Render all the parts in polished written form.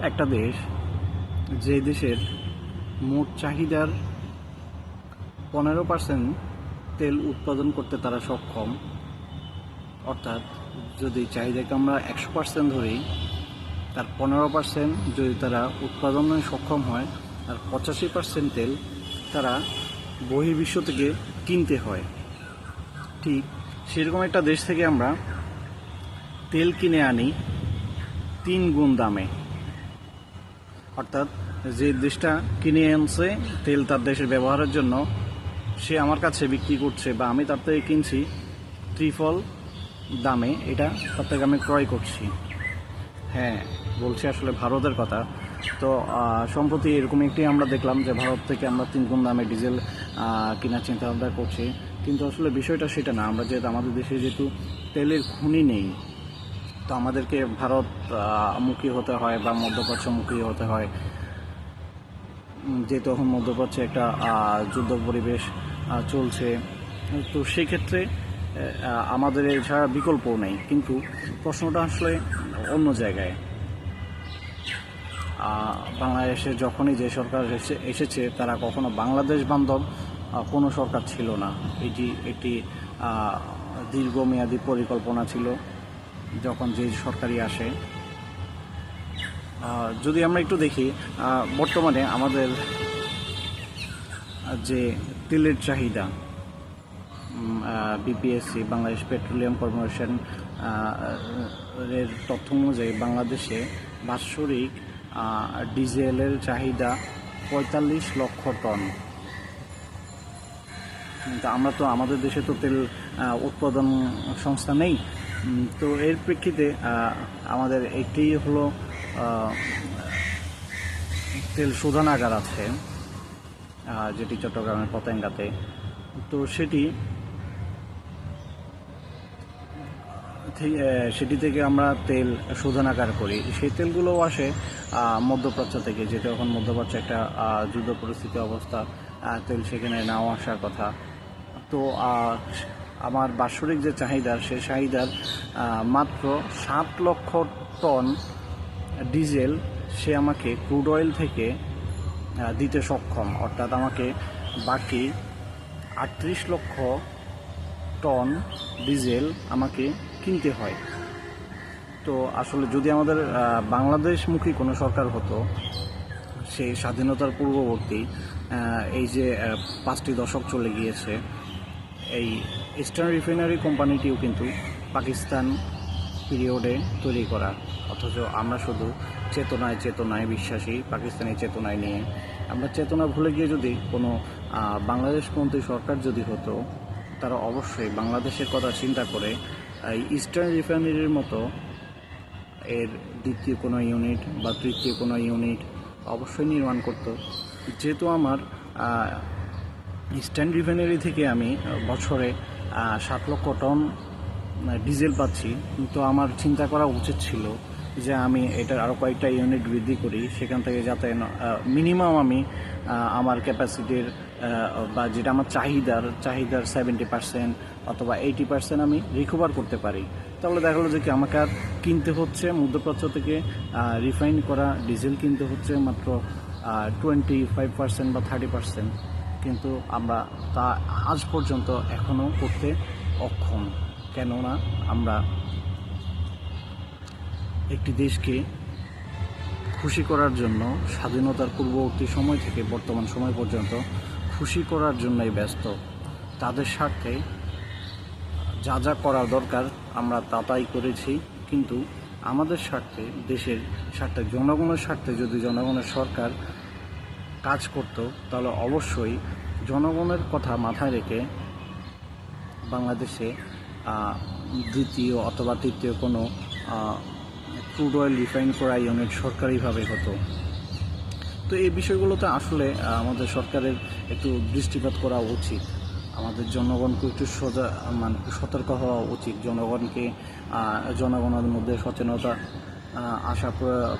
একটা দেশ যে দেশের মোট চাহিদার 15% তেল উৎপাদন করতে তারা সক্ষম, অর্থাৎ যদি চাহিদাকে আমরা 100% ধরি, তার 15% যদি তারা উৎপাদনে সক্ষম হয়, আর 85% তেল তারা বহির্বিশ্ব থেকে কিনতে হয়। ঠিক সেরকম একটা দেশ থেকে আমরা তেল কিনে আনি 3 গুণ দামে। অর্থাৎ যে দেশটা কিনে আনছে তেল তার দেশের ব্যবহারের জন্য, সে আমার কাছে বিক্রি করছে বা আমি তার থেকে কিনছি ত্রিফল দামে, এটা তার থেকে আমি ক্রয় করছি। হ্যাঁ, বলছি আসলে ভারতের কথা। তো সম্প্রতি এরকম একটি আমরা দেখলাম যে ভারত থেকে আমরা 3 গুণ দামে ডিজেল কেনার চিন্তাভাবনা করছি, কিন্তু আসলে বিষয়টা সেটা না। আমরা যেহেতু আমাদের দেশে যেহেতু তেলের খনি নেই, তো আমাদেরকে ভারত মুখী হতে হয় বা মধ্যপ্রাচ্যমুখী হতে হয়, যেহেতু এখন মধ্যপ্রাচ্যে একটা যুদ্ধ পরিবেশ চলছে। তো সেক্ষেত্রে আমাদের এছাড়া বিকল্পও নেই। কিন্তু প্রশ্নটা আসলে অন্য জায়গায়। বাংলাদেশে যখনই যে সরকার এসেছে তারা কখনো বাংলাদেশ বান্ধব কোনো সরকার ছিল না। এটি একটি দীর্ঘমেয়াদী পরিকল্পনা ছিল যখন যে সরকারই আসে। যদি আমরা একটু দেখি বর্তমানে আমাদের যে তেলের চাহিদা, বিপিএসসি বাংলাদেশ পেট্রোলিয়াম কর্পোরেশন এর তথ্য অনুযায়ী বাংলাদেশে বাৎসরিক ডিজেলের চাহিদা 45 লক্ষ টন। কিন্তু আমরা তো আমাদের দেশে তো তেল উৎপাদন সংস্থা নেই। তো এর প্রেক্ষিতে আমাদের একটি হলো তেল শোধনাগার আছে, যেটি চট্টগ্রামের পতেঙ্গাতে। তো সেটি থেকে আমরা তেল শোধনাগার করি। সেই তেলগুলোও আসে মধ্যপ্রাচ্য থেকে, যেটা এখন মধ্যপ্রাচ্য একটা যুদ্ধ পরিস্থিতি অবস্থা, তেল সেখানে নাও আসার কথা। তো আমার বাৎসরিক যে চাহিদা, সে চাহিদার মাত্র 7 লক্ষ টন ডিজেল সে আমাকে ক্রুড অয়েল থেকে দিতে সক্ষম। অর্থাৎ আমাকে বাকি 38 লক্ষ টন ডিজেল আমাকে কিনতে হয়। তো আসলে যদি আমাদের বাংলাদেশমুখী কোনো সরকার হতো, সেই স্বাধীনতার পূর্ববর্তী এই যে 5টি দশক চলে গিয়েছে, এই ইস্টার্ন রিফাইনারি কোম্পানিটিও কিন্তু পাকিস্তান পিরিয়ডে তৈরি করা, অথচ আমরা শুধু চেতনায় বিশ্বাসী, পাকিস্তানি চেতনায় নিয়ে আমরা চেতনা ভুলে গিয়ে যদি কোনো বাংলাদেশপন্থী সরকার যদি হতো, তারা অবশ্যই বাংলাদেশের কথা চিন্তা করে এই ইস্টার্ন রিফাইনারির মতো এর দ্বিতীয় কোনো ইউনিট বা তৃতীয় কোনো ইউনিট অবশ্যই নির্মাণ করত। যেহেতু আমার ইস্টার্ন রিফাইনারি থেকে আমি বছরে 7 লক্ষ টন ডিজেল পাচ্ছি, তো আমার চিন্তা করা উচিত ছিল যে আমি এটার আরও কয়েকটা ইউনিট বৃদ্ধি করি, সেখান থেকে যাতে মিনিমাম আমি আমার ক্যাপাসিটির বা যেটা আমার চাহিদার 70% অথবা 80% আমি রিকভার করতে পারি। তাহলে দেখা গেলো যে কি আমাকে আর কিনতে হচ্ছে মধ্যপ্রাচ্য থেকে রিফাইন করা ডিজেল কিনতে হচ্ছে মাত্র 25% বা 30%, কিন্তু আমরা তা আজ পর্যন্ত এখনও করতে অক্ষম। কেননা আমরা একটি দেশকে খুশি করার জন্য স্বাধীনতার পূর্ববর্তী সময় থেকে বর্তমান সময় পর্যন্ত খুশি করার জন্যই ব্যস্ত। তাদের স্বার্থে যা যা করা দরকার আমরা তাই করেছি, কিন্তু আমাদের স্বার্থে, দেশের স্বার্থে, জনগণের স্বার্থে যদি জনগণের সরকার কাজ করত, তাহলে অবশ্যই জনগণের কথা মাথায় রেখে বাংলাদেশে দ্বিতীয় অথবা তৃতীয় কোনো ক্রুড অয়েল রিফাইন করা ইউনিট সরকারিভাবে হতো। তো এই বিষয়গুলোতে আসলে আমাদের সরকারের একটু দৃষ্টিপাত করা উচিত। আমাদের জনগণকে একটু সতর্ক হওয়া উচিত। জনগণের মধ্যে সচেতনতা আসা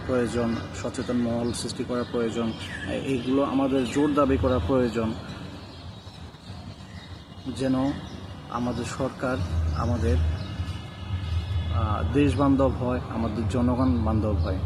প্রয়োজন, সচেতন মহল সৃষ্টি করা প্রয়োজন। এইগুলো আমাদের জোর দাবি করা প্রয়োজন, যেন আমাদের সরকার আমাদের দেশ বান্ধব হয়, আমাদের জনগণ বান্ধব হয়।